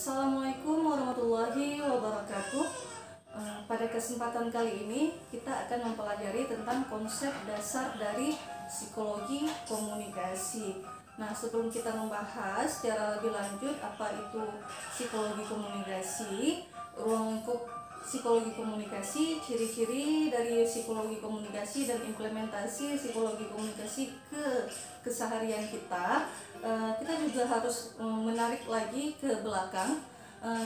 Assalamualaikum warahmatullahi wabarakatuh. Pada kesempatan kali ini kita akan mempelajari tentang konsep dasar dari psikologi komunikasi. Nah, sebelum kita membahas secara lebih lanjut apa itu psikologi komunikasi, ruang lingkup psikologi komunikasi, ciri-ciri dari psikologi komunikasi dan implementasi psikologi komunikasi ke keseharian kita, kita juga harus menarik lagi ke belakang,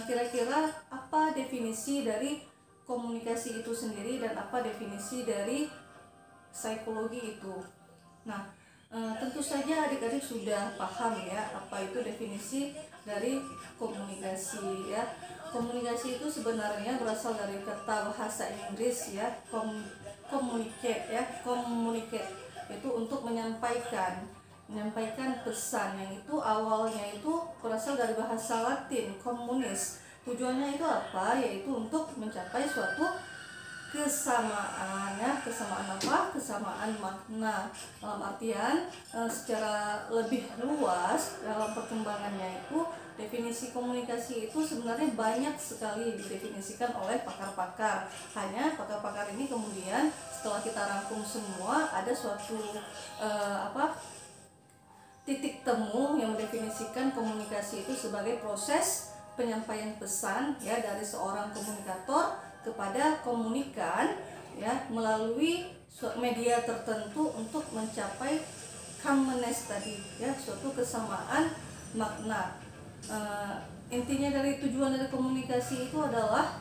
kira-kira apa definisi dari komunikasi itu sendiri dan apa definisi dari psikologi itu. Nah, tentu saja adik-adik sudah paham ya apa itu definisi dari komunikasi ya. Komunikasi itu sebenarnya berasal dari kata bahasa Inggris ya, communicate ya, communicate itu untuk menyampaikan pesan, yang itu awalnya itu berasal dari bahasa Latin communis. Tujuannya itu apa? Yaitu untuk mencapai suatu kesamaan ya, kesamaan apa? Kesamaan makna. Dalam artian secara lebih luas dalam perkembangannya itu definisi komunikasi itu sebenarnya banyak sekali didefinisikan oleh pakar-pakar. Hanya pakar-pakar ini kemudian setelah kita rangkum semua ada suatu titik temu yang mendefinisikan komunikasi itu sebagai proses penyampaian pesan ya dari seorang komunikator kepada komunikan ya melalui media tertentu untuk mencapai commonness tadi ya, suatu kesamaan makna. Intinya dari tujuan dari komunikasi itu adalah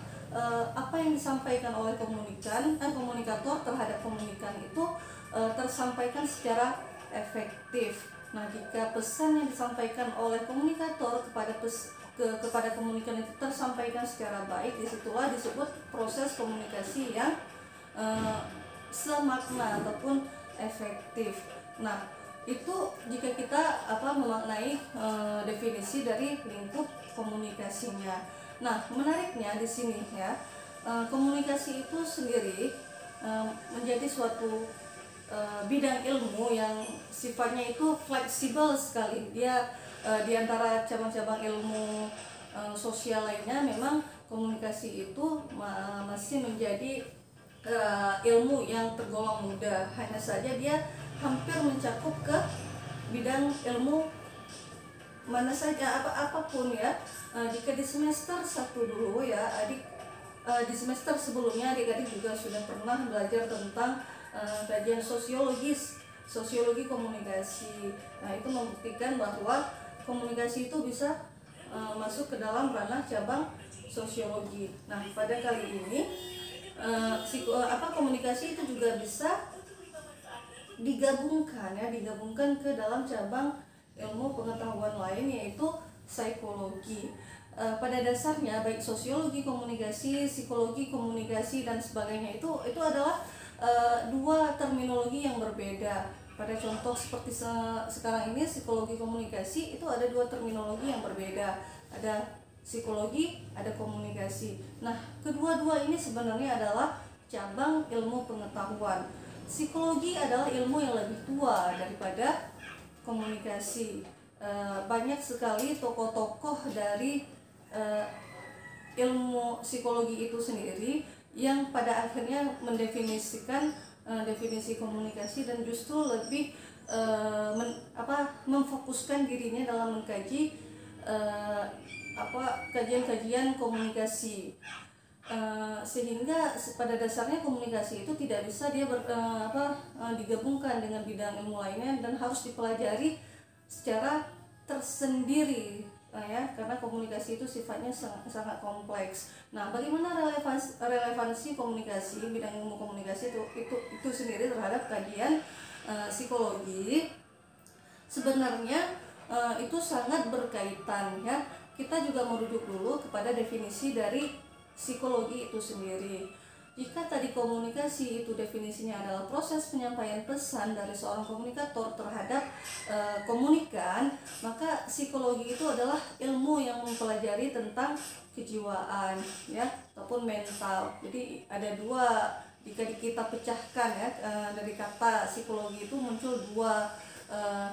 apa yang disampaikan oleh komunikator terhadap komunikan itu tersampaikan secara efektif. Nah, jika pesan yang disampaikan oleh komunikator kepada komunikan itu tersampaikan secara baik, disitulah disebut proses komunikasi yang semakna ataupun efektif. Nah, itu jika kita memaknai definisi dari lingkup komunikasinya. Nah, menariknya di sini ya, komunikasi itu sendiri menjadi suatu bidang ilmu yang sifatnya itu fleksibel sekali. Dia di antara cabang-cabang ilmu sosial lainnya, memang komunikasi itu masih menjadi ilmu yang tergolong muda. Hanya saja dia hampir mencakup ke bidang ilmu mana saja, apapun ya. Jika di semester 1 dulu ya adik, di semester sebelumnya adik-adik juga sudah pernah belajar tentang kajian sosiologi komunikasi. Nah, itu membuktikan bahwa komunikasi itu bisa masuk ke dalam ranah cabang sosiologi. Nah, pada kali ini komunikasi itu juga bisa digabungkan ke dalam cabang ilmu pengetahuan lain, yaitu psikologi. Pada dasarnya baik sosiologi komunikasi, psikologi komunikasi dan sebagainya itu adalah dua terminologi yang berbeda. Pada contoh seperti sekarang ini psikologi komunikasi itu ada dua terminologi yang berbeda. Ada psikologi, ada komunikasi. Nah, kedua-dua ini sebenarnya adalah cabang ilmu pengetahuan. Psikologi adalah ilmu yang lebih tua daripada komunikasi. Banyak sekali tokoh-tokoh dari ilmu psikologi itu sendiri yang pada akhirnya mendefinisikan definisi komunikasi dan justru lebih memfokuskan dirinya dalam mengkaji kajian-kajian komunikasi, sehingga pada dasarnya komunikasi itu tidak bisa dia digabungkan dengan bidang ilmu lainnya dan harus dipelajari secara tersendiri ya, karena komunikasi itu sifatnya sangat kompleks. Nah, bagaimana relevansi komunikasi, bidang ilmu komunikasi itu sendiri terhadap kajian psikologi? Sebenarnya itu sangat berkaitan ya. Kita juga merujuk dulu kepada definisi dari psikologi itu sendiri. Jika tadi komunikasi itu definisinya adalah proses penyampaian pesan dari seorang komunikator terhadap komunikan, maka psikologi itu adalah ilmu yang mempelajari tentang kejiwaan ya, ataupun mental. Jadi ada dua, jika kita pecahkan ya, dari kata psikologi itu muncul dua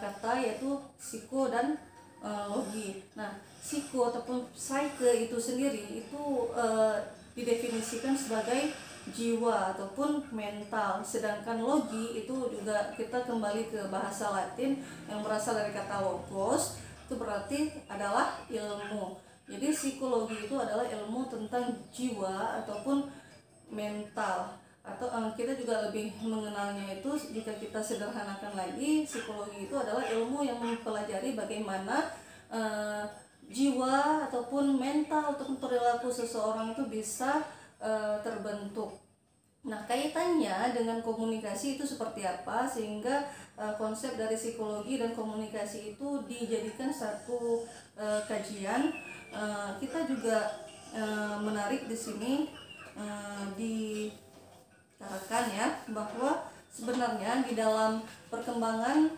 kata, yaitu psiko dan logi. Nah, psiko ataupun psyche itu sendiri itu didefinisikan sebagai jiwa ataupun mental, sedangkan logi itu juga kita kembali ke bahasa Latin yang berasal dari kata logos, itu berarti adalah ilmu. Jadi psikologi itu adalah ilmu tentang jiwa ataupun mental, atau kita juga lebih mengenalnya itu jika kita sederhanakan lagi, psikologi itu adalah ilmu yang mempelajari bagaimana jiwa ataupun mental ataupun perilaku seseorang itu bisa terbentuk. Nah, kaitannya dengan komunikasi itu seperti apa sehingga konsep dari psikologi dan komunikasi itu dijadikan satu kajian. Kita juga menarik di sini dikatakan ya bahwa sebenarnya di dalam perkembangan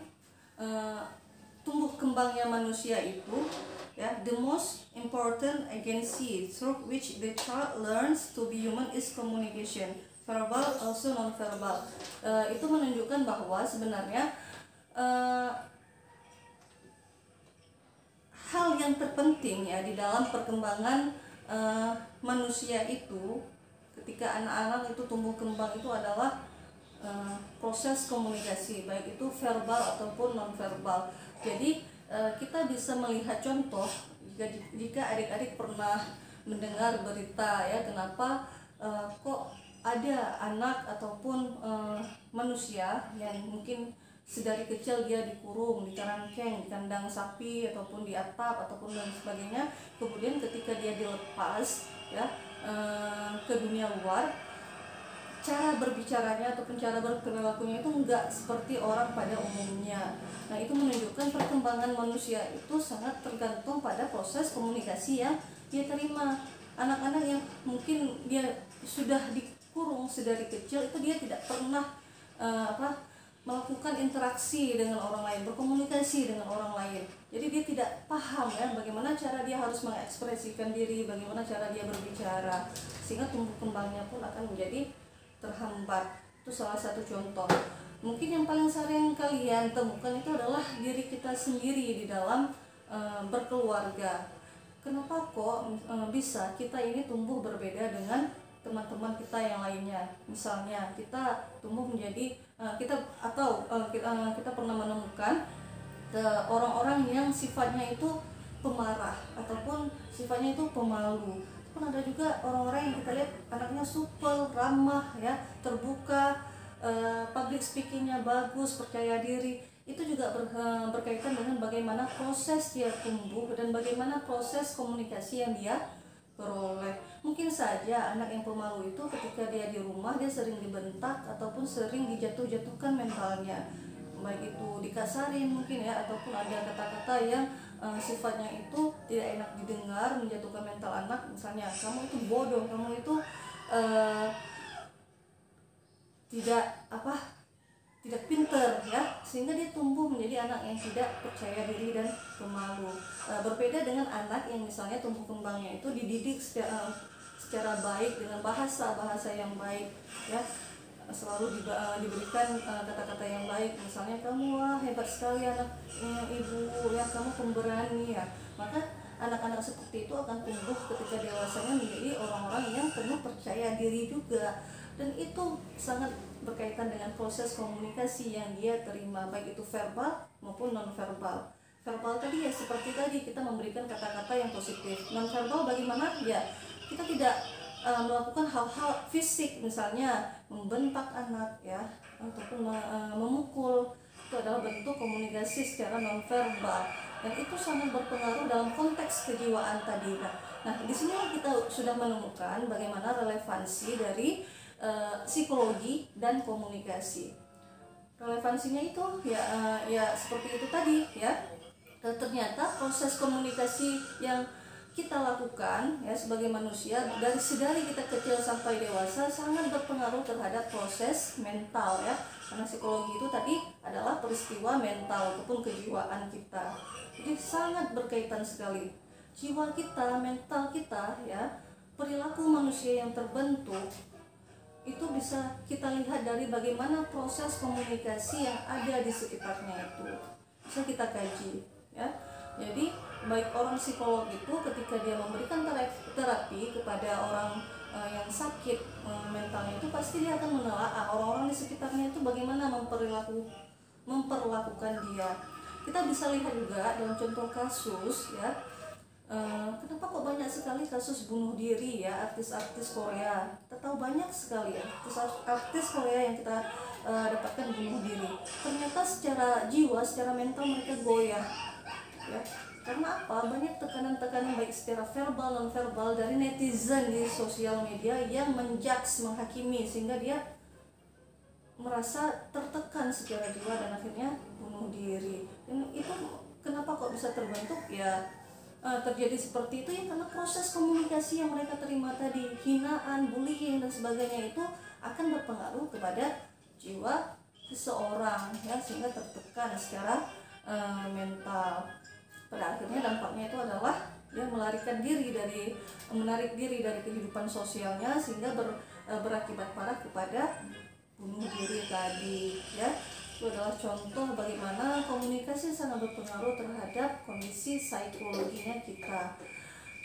tumbuh kembangnya manusia itu ya, the most important agency through which the child learns to be human is communication, verbal also non-verbal. Itu menunjukkan bahwa sebenarnya hal yang terpenting ya di dalam perkembangan manusia itu ketika anak-anak itu tumbuh kembang itu adalah proses komunikasi, baik itu verbal ataupun non-verbal. Jadi kita bisa melihat contoh jika adik-adik pernah mendengar berita ya, kenapa kok ada anak ataupun manusia yang mungkin sedari kecil dia dikurung di kerangkeng, di kandang sapi ataupun di atap ataupun dan sebagainya, kemudian ketika dia dilepas ya ke dunia luar, cara berbicaranya ataupun cara berperilakunya itu enggak seperti orang pada umumnya. Nah, itu menunjukkan perkembangan manusia itu sangat tergantung pada proses komunikasi yang dia terima. Anak-anak yang mungkin dia sudah dikurung sedari kecil itu dia tidak pernah melakukan interaksi dengan orang lain, berkomunikasi dengan orang lain. Jadi dia tidak paham ya bagaimana cara dia harus mengekspresikan diri, bagaimana cara dia berbicara, sehingga tumbuh kembangnya pun akan menjadi terhambat. Itu salah satu contoh. Mungkin yang paling sering kalian temukan itu adalah diri kita sendiri di dalam berkeluarga. Kenapa kok bisa kita ini tumbuh berbeda dengan teman-teman kita yang lainnya? Misalnya kita tumbuh menjadi kita pernah menemukan orang-orang yang sifatnya itu pemarah ataupun sifatnya itu pemalu. Pun ada juga orang-orang yang kita lihat anaknya supel, ramah ya, terbuka, public speakingnya bagus, percaya diri. Itu juga berkaitan dengan bagaimana proses dia tumbuh dan bagaimana proses komunikasi yang dia peroleh. Mungkin saja anak yang pemalu itu ketika dia di rumah dia sering dibentak ataupun sering dijatuh-jatuhkan mentalnya, baik itu dikasarin mungkin ya, ataupun ada kata-kata yang sifatnya itu tidak enak didengar, menjatuhkan mental anak. Misalnya, kamu itu bodoh, kamu itu tidak pinter ya, sehingga dia tumbuh menjadi anak yang tidak percaya diri dan pemalu. Berbeda dengan anak yang misalnya tumbuh kembangnya itu dididik secara baik dengan bahasa yang baik ya, selalu diberikan kata-kata yang baik. Misalnya, kamu wah hebat sekali anak ibu ya, kamu pemberani ya. Maka anak-anak seperti itu akan tumbuh ketika dewasanya menjadi orang-orang yang penuh percaya diri juga. Dan itu sangat berkaitan dengan proses komunikasi yang dia terima, baik itu verbal maupun non-verbal. Verbal tadi ya seperti tadi kita memberikan kata-kata yang positif. Non-verbal bagaimana? Ya, kita tidak melakukan hal-hal fisik, misalnya membentak anak ya, ataupun memukul. Itu adalah bentuk komunikasi secara non-verbal, dan itu sangat berpengaruh dalam konteks kejiwaan tadi. Nah, di sini kita sudah menemukan bagaimana relevansi dari psikologi dan komunikasi. Relevansinya itu ya seperti itu tadi ya. Ternyata proses komunikasi yang kita lakukan ya sebagai manusia dari sedari kita kecil sampai dewasa sangat berpengaruh terhadap proses mental ya. Karena psikologi itu tadi adalah peristiwa mental ataupun kejiwaan kita. Jadi sangat berkaitan sekali. Jiwa kita, mental kita ya, perilaku manusia yang terbentuk itu bisa kita lihat dari bagaimana proses komunikasi yang ada di sekitarnya itu bisa kita kaji ya. Jadi baik orang psikolog itu ketika dia memberikan terapi kepada orang yang sakit mentalnya, itu pasti dia akan menelaah orang-orang di sekitarnya itu bagaimana memperlakukan dia. Kita bisa lihat juga dalam contoh kasus ya, kenapa kok banyak sekali kasus bunuh diri ya artis-artis Korea. Kita tahu banyak sekali ya artis Korea yang kita dapatkan bunuh diri. Ternyata secara jiwa, secara mental mereka goyah ya. Karena apa? Banyak tekanan-tekanan baik secara verbal non verbal dari netizen di sosial media yang menjudge, menghakimi, sehingga dia merasa tertekan secara jiwa dan akhirnya bunuh diri. Dan itu kenapa kok bisa terbentuk ya, terjadi seperti itu ya karena proses komunikasi yang mereka terima tadi, hinaan, bullying dan sebagainya, itu akan berpengaruh kepada jiwa seseorang ya, sehingga tertekan secara mental. Pada akhirnya dampaknya itu adalah dia menarik diri dari kehidupan sosialnya, sehingga berakibat parah kepada bunuh diri tadi ya. Itu adalah contoh bagaimana komunikasi sangat berpengaruh terhadap kondisi psikologinya kita.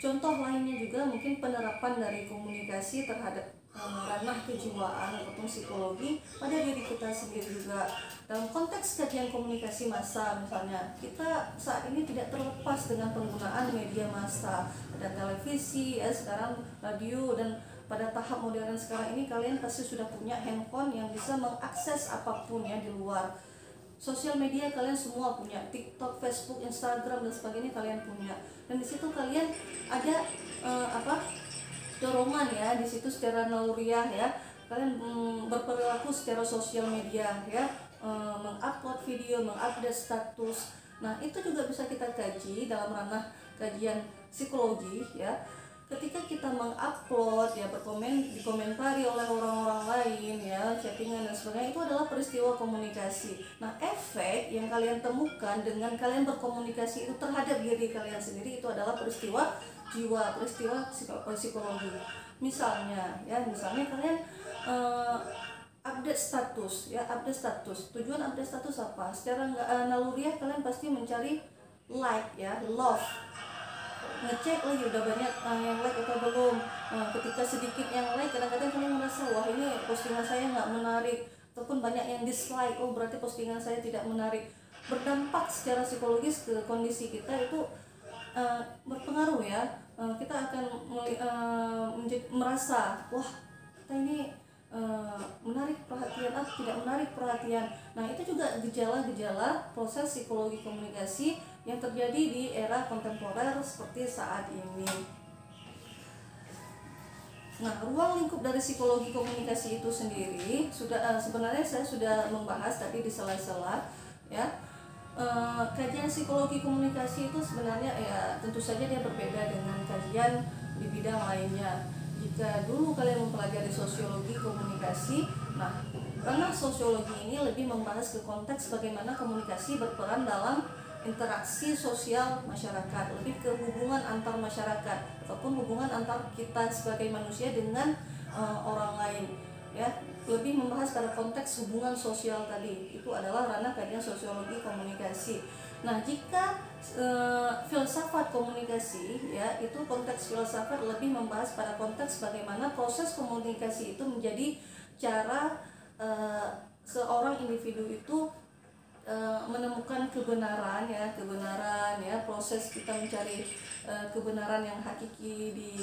Contoh lainnya juga mungkin penerapan dari komunikasi terhadap ranah kejiwaan ataupun psikologi pada diri kita sendiri juga. Dalam konteks kajian komunikasi massa misalnya, kita saat ini tidak terlepas dengan penggunaan media massa. Ada televisi ya, sekarang radio, dan pada tahap modern sekarang ini kalian pasti sudah punya handphone yang bisa mengakses apapun ya di luar. Sosial media kalian semua punya, TikTok, Facebook, Instagram dan sebagainya kalian punya. Dan di situ kalian ada dorongan ya di situ secara naluriah ya. Kalian berperilaku secara sosial media ya, mengupload video, mengupdate status. Nah, itu juga bisa kita kaji dalam ranah kajian psikologi ya. Ketika kita mengupload ya, dikomentari oleh orang-orang lain ya, chattingan dan sebagainya, itu adalah peristiwa komunikasi. Nah, efek yang kalian temukan dengan kalian berkomunikasi itu terhadap diri kalian sendiri, itu adalah peristiwa jiwa, peristiwa psikologi. Misalnya kalian update status ya, update status. Tujuan update status apa? Secara naluriah kalian pasti mencari like ya, love, ngecek lagi udah banyak yang like atau belum. Ketika sedikit yang like, kadang-kadang kalian merasa wah ini postingan saya nggak menarik, ataupun banyak yang dislike, oh berarti postingan saya tidak menarik. Berdampak secara psikologis ke kondisi kita, itu berpengaruh ya. Kita akan merasa wah kita ini menarik perhatian atau tidak menarik perhatian. Nah, itu juga gejala-gejala proses psikologi komunikasi yang terjadi di era kontemporer seperti saat ini. Nah, ruang lingkup dari psikologi komunikasi itu sendiri sebenarnya saya sudah membahas tadi di sela-sela ya. Kajian psikologi komunikasi itu sebenarnya ya tentu saja dia berbeda dengan kajian di bidang lainnya. Jika dulu kalian mempelajari sosiologi komunikasi, nah ranah sosiologi ini lebih membahas ke konteks bagaimana komunikasi berperan dalam interaksi sosial masyarakat, lebih ke hubungan antar masyarakat ataupun hubungan antar kita sebagai manusia dengan orang lain ya, lebih membahas pada konteks hubungan sosial tadi. Itu adalah ranah kajian sosiologi komunikasi. Nah, jika filsafat komunikasi ya, itu konteks filsafat lebih membahas pada konteks bagaimana proses komunikasi itu menjadi cara seorang individu itu menemukan kebenaran ya, proses kita mencari kebenaran yang hakiki di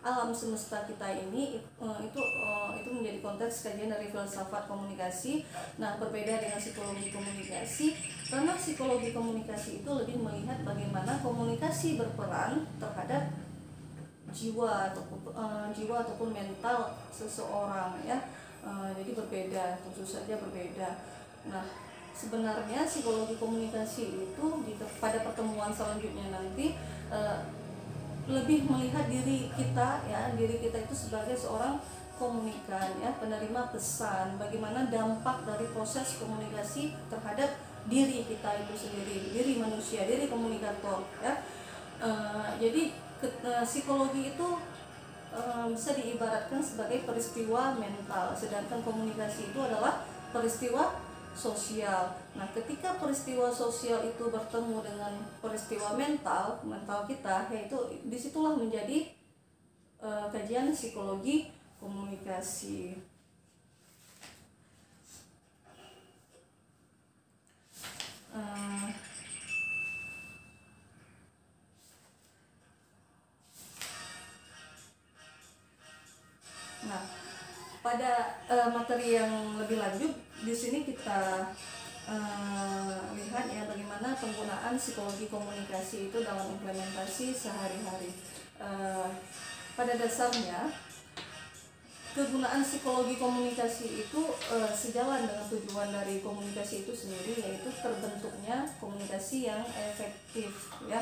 alam semesta kita ini, itu menjadi konteks kajian dari filsafat komunikasi. Nah, berbeda dengan psikologi komunikasi, karena psikologi komunikasi itu lebih melihat bagaimana komunikasi berperan terhadap jiwa ataupun mental seseorang ya. Jadi berbeda, tentu saja berbeda. Nah, sebenarnya psikologi komunikasi itu pada pertemuan selanjutnya nanti lebih melihat diri kita itu sebagai seorang komunikan ya, penerima pesan, bagaimana dampak dari proses komunikasi terhadap diri kita itu sendiri, diri manusia, diri komunikator ya. Jadi psikologi itu bisa diibaratkan sebagai peristiwa mental, sedangkan komunikasi itu adalah peristiwa sosial. Nah, ketika peristiwa sosial itu bertemu dengan peristiwa mental kita, yaitu disitulah menjadi kajian psikologi komunikasi. Nah, pada materi yang lebih lanjut di sini kita lihat ya bagaimana penggunaan psikologi komunikasi itu dalam implementasi sehari-hari. Pada dasarnya kegunaan psikologi komunikasi itu sejalan dengan tujuan dari komunikasi itu sendiri, yaitu terbentuknya komunikasi yang efektif ya.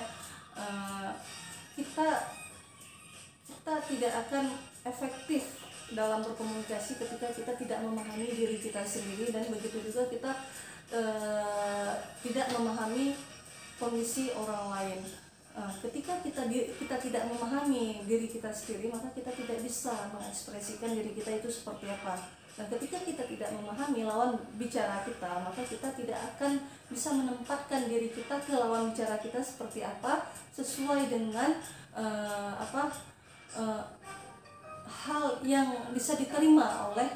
Kita tidak akan efektif dalam berkomunikasi ketika kita tidak memahami diri kita sendiri, dan begitu juga kita tidak memahami kondisi orang lain. Ketika kita tidak memahami diri kita sendiri, maka kita tidak bisa mengekspresikan diri kita itu seperti apa. Dan ketika kita tidak memahami lawan bicara kita, maka kita tidak akan bisa menempatkan diri kita ke lawan bicara kita seperti apa, sesuai dengan hal yang bisa diterima oleh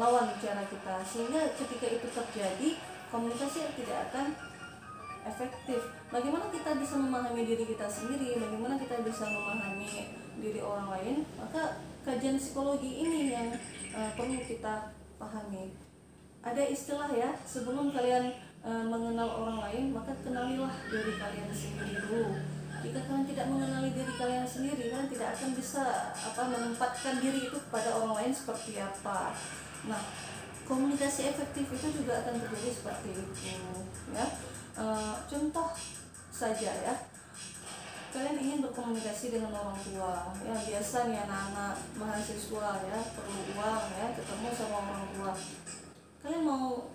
lawan bicara kita, sehingga ketika itu terjadi komunikasi tidak akan efektif. Bagaimana kita bisa memahami diri kita sendiri, bagaimana kita bisa memahami diri orang lain, maka kajian psikologi ini yang perlu kita pahami. Ada istilah ya, sebelum kalian mengenal orang lain, maka kenalilah diri kalian sendiri dulu. Jika kalian tidak mengenali diri kalian sendiri, kalian tidak akan bisa menempatkan diri itu kepada orang lain seperti apa. Nah, komunikasi efektif itu juga akan terjadi seperti itu ya. Contoh saja ya, kalian ingin berkomunikasi dengan orang tua ya, biasa nih anak-anak mahasiswa ya, perlu uang ya, ketemu sama orang tua, kalian mau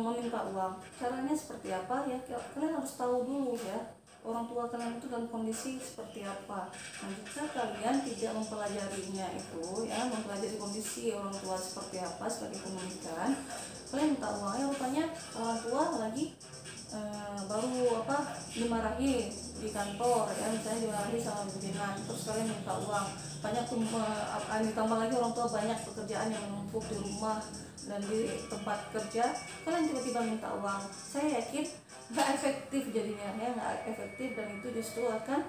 meminta uang, caranya seperti apa ya, kalian harus tahu dulu ya orang tua kalian itu dalam kondisi seperti apa. Nah, jika kalian tidak mempelajarinya itu ya, mempelajari kondisi orang tua seperti apa sebagai pemikiran, kalian minta uangnya, rupanya orang tua lagi baru dimarahi di kantor ya, misalnya dimarahi sama pimpinan, terus kalian minta uang banyak, ditambah lagi orang tua banyak pekerjaan yang menumpuk di rumah dan di tempat kerja, kalian tiba-tiba minta uang, saya yakin nggak efektif jadinya ya, nggak efektif, dan itu justru akan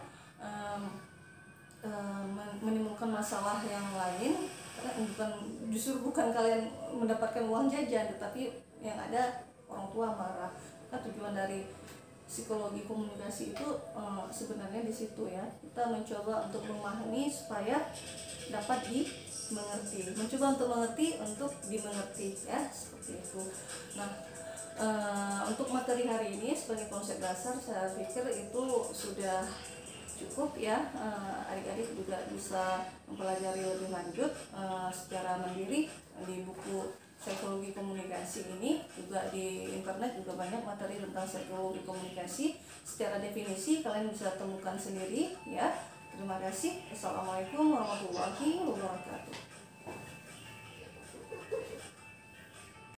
menimbulkan masalah yang lain, bukan kalian mendapatkan uang jajan, tetapi yang ada orang tua marah. Kan tujuan dari psikologi komunikasi itu sebenarnya di situ ya, kita mencoba untuk memahami supaya dapat dimengerti, mencoba untuk mengerti untuk dimengerti ya, seperti itu. Nah, untuk materi hari ini sebagai konsep dasar saya pikir itu sudah cukup ya. Adik-adik juga bisa mempelajari lebih lanjut secara mandiri di buku psikologi komunikasi ini, juga di internet juga banyak materi tentang psikologi komunikasi. Secara definisi kalian bisa temukan sendiri ya. Terima kasih. Assalamualaikum warahmatullahi wabarakatuh.